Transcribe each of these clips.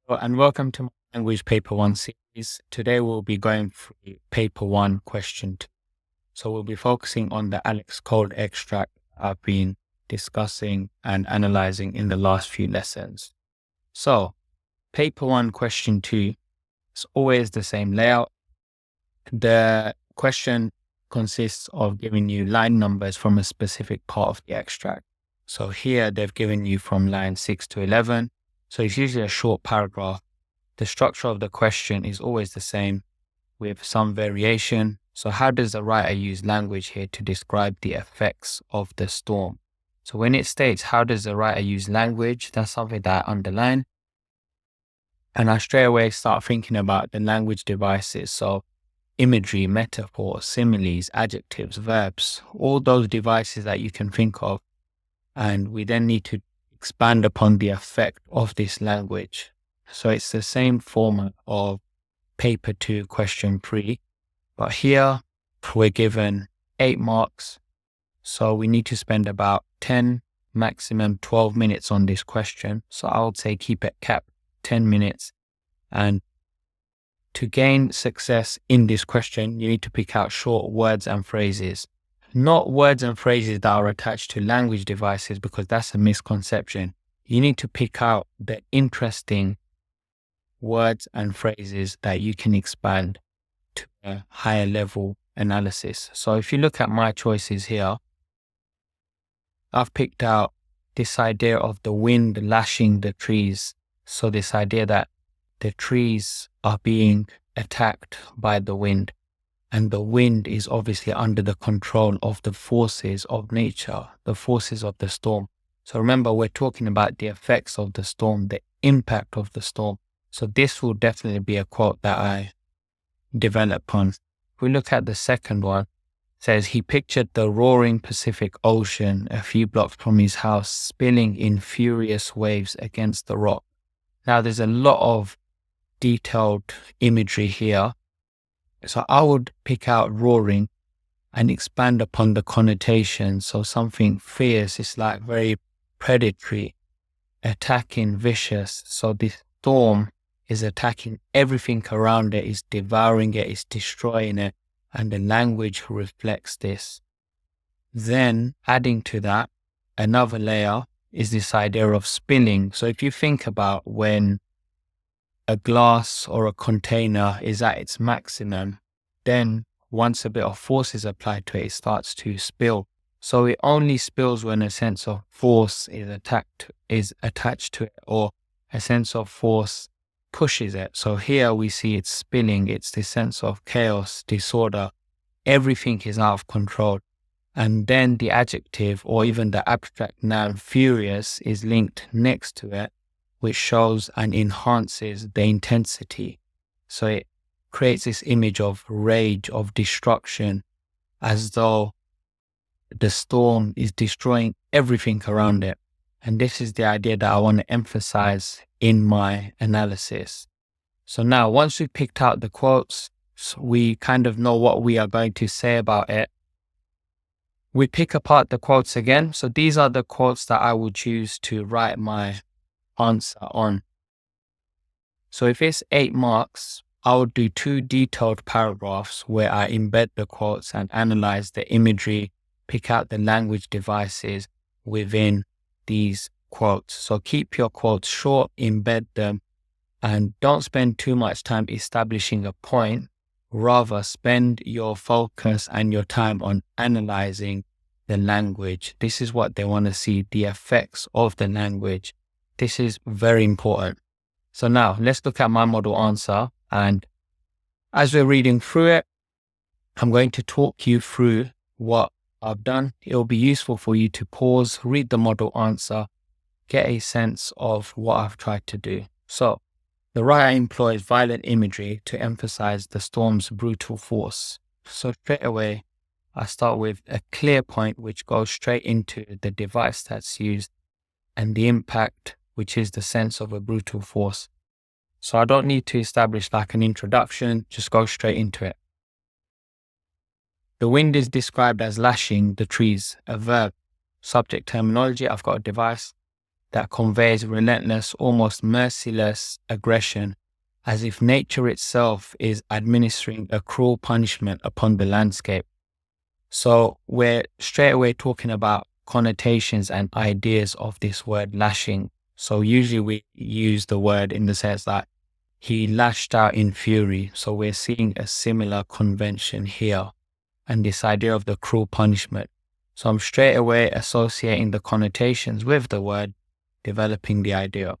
And welcome to my Language Paper 1 series. Today we'll be going through Paper 1 question 2. So we'll be focusing on the Alex Cold extract I've been discussing and analyzing in the last few lessons. So Paper 1 question 2 is always the same layout. The question consists of giving you line numbers from a specific part of the extract. So here they've given you from line 6 to 11. So it's usually a short paragraph. The structure of the question is always the same with some variation. So how does the writer use language here to describe the effects of the storm? So when it states how does the writer use language, that's something that I underline. And I straight away start thinking about the language devices. So imagery, metaphors, similes, adjectives, verbs, all those devices that you can think of. And we then need to expand upon the effect of this language. So it's the same format of paper 2 question 3, but here we're given 8 marks. So we need to spend about 10, maximum 12 minutes on this question. So I would say keep it capped 10 minutes. And to gain success in this question, you need to pick out short words and phrases. Not words and phrases that are attached to language devices, because that's a misconception. You need to pick out the interesting words and phrases that you can expand to a higher level analysis. So if you look at my choices here, I've picked out this idea of the wind lashing the trees. So this idea that the trees are being attacked by the wind. And the wind is obviously under the control of the forces of nature, the forces of the storm. So remember, we're talking about the effects of the storm, the impact of the storm. So this will definitely be a quote that I develop on. If we look at the second one, it says he pictured the roaring Pacific Ocean a few blocks from his house, spilling in furious waves against the rock. Now there's a lot of detailed imagery here. So I would pick out roaring and expand upon the connotation. So something fierce is like very predatory, attacking, vicious. So this storm is attacking everything around it, is devouring it, is destroying it. And the language reflects this. Then adding to that, another layer is this idea of spilling. So if you think about when a glass or a container is at its maximum, then once a bit of force is applied to it, it starts to spill. So it only spills when a sense of force is attached to it, or a sense of force pushes it. So here we see it spilling. It's this sense of chaos, disorder. Everything is out of control. And then the adjective or even the abstract noun furious is linked next to it, which shows and enhances the intensity. So it creates this image of rage, of destruction, as though the storm is destroying everything around it. And this is the idea that I want to emphasize in my analysis. So now, once we've picked out the quotes, we kind of know what we are going to say about it. We pick apart the quotes again. So these are the quotes that I will choose to write my answer on. So if it's 8 marks, I would do 2 detailed paragraphs where I embed the quotes and analyze the imagery, pick out the language devices within these quotes. So keep your quotes short, embed them, and don't spend too much time establishing a point. Rather, spend your focus and your time on analyzing the language. This is what they want to see, the effects of the language. This is very important. So now let's look at my model answer. And as we're reading through it, I'm going to talk you through what I've done. It'll be useful for you to pause, read the model answer, get a sense of what I've tried to do. So the writer employs violent imagery to emphasize the storm's brutal force. So straight away, I start with a clear point, which goes straight into the device that's used and the impact, which is the sense of a brutal force. So I don't need to establish like an introduction, just go straight into it. The wind is described as lashing the trees, a verb. Subject terminology, I've got a device. that conveys relentless, almost merciless aggression, as if nature itself is administering a cruel punishment upon the landscape. So we're straight away talking about connotations and ideas of this word lashing. So usually we use the word in the sense that he lashed out in fury. So we're seeing a similar convention here and this idea of the cruel punishment. So I'm straight away associating the connotations with the word, developing the idea.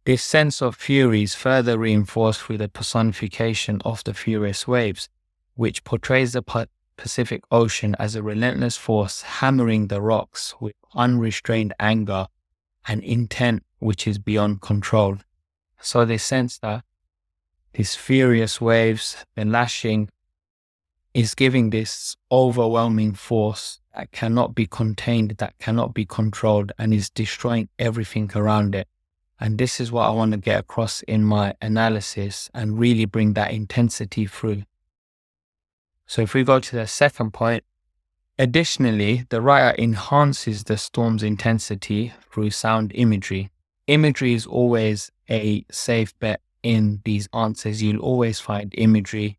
This sense of fury is further reinforced through the personification of the furious waves, which portrays the Pacific Ocean as a relentless force hammering the rocks with unrestrained anger and intent which is beyond control. So this sense that these furious waves, the lashing, is giving this overwhelming force that cannot be contained, that cannot be controlled, and is destroying everything around it. And this is what I want to get across in my analysis and really bring that intensity through. So if we go to the second point, additionally, the writer enhances the storm's intensity through sound imagery. Imagery is always a safe bet in these answers. You'll always find imagery,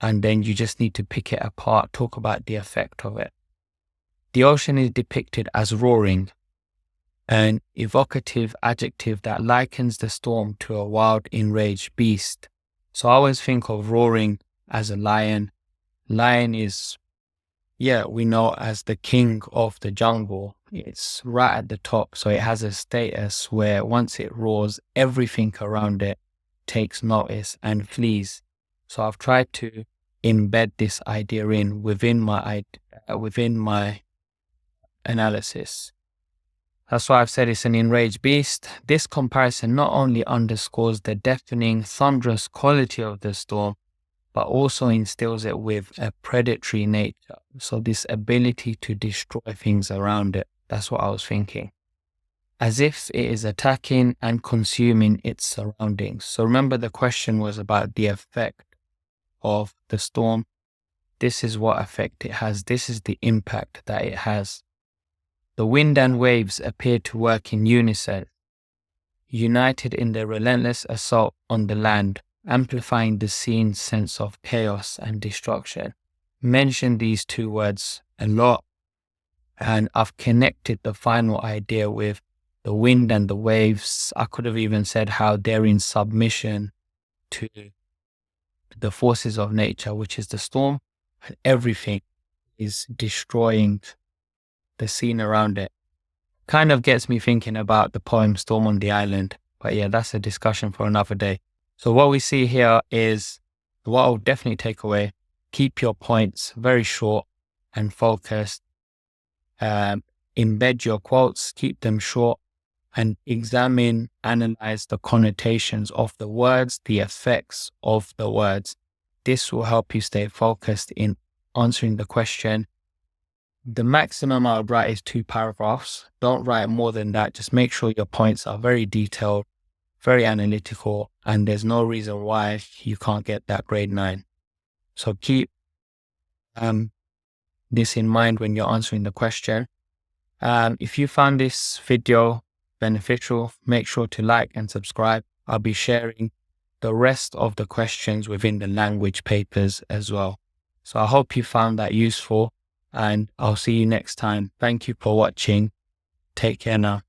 and then you just need to pick it apart, talk about the effect of it. The ocean is depicted as roaring, an evocative adjective that likens the storm to a wild, enraged beast. So I always think of roaring as a lion. Lion is, we know as the king of the jungle. It's right at the top. So it has a status where once it roars, everything around it takes notice and flees. So I've tried to embed this idea within my analysis. That's why I've said it's an enraged beast. This comparison not only underscores the deafening, thunderous quality of the storm, but also instills it with a predatory nature. So this ability to destroy things around it. That's what I was thinking. As if it is attacking and consuming its surroundings. So remember, the question was about the effect of the storm. This is what effect it has. This is the impact that it has. The wind and waves appear to work in unison, united in their relentless assault on the land, amplifying the scene's sense of chaos and destruction. Mention these two words a lot, and I've connected the final idea with the wind and the waves. I could have even said how they're in submission to the forces of nature, which is the storm, and everything is destroying the scene around it. Kind of gets me thinking about the poem Storm on the Island. But yeah, that's a discussion for another day. So what we see here is what I'll definitely take away. Keep your points very short and focused. Embed your quotes, keep them short, and examine, analyze the connotations of the words, the effects of the words. This will help you stay focused in answering the question. The maximum I would write is 2 paragraphs. Don't write more than that. Just make sure your points are very detailed, very analytical, and there's no reason why you can't get that grade 9. So keep this in mind when you're answering the question. If you found this video beneficial, make sure to like and subscribe. I'll be sharing the rest of the questions within the language papers as well. So I hope you found that useful, and I'll see you next time. Thank you for watching. Take care now.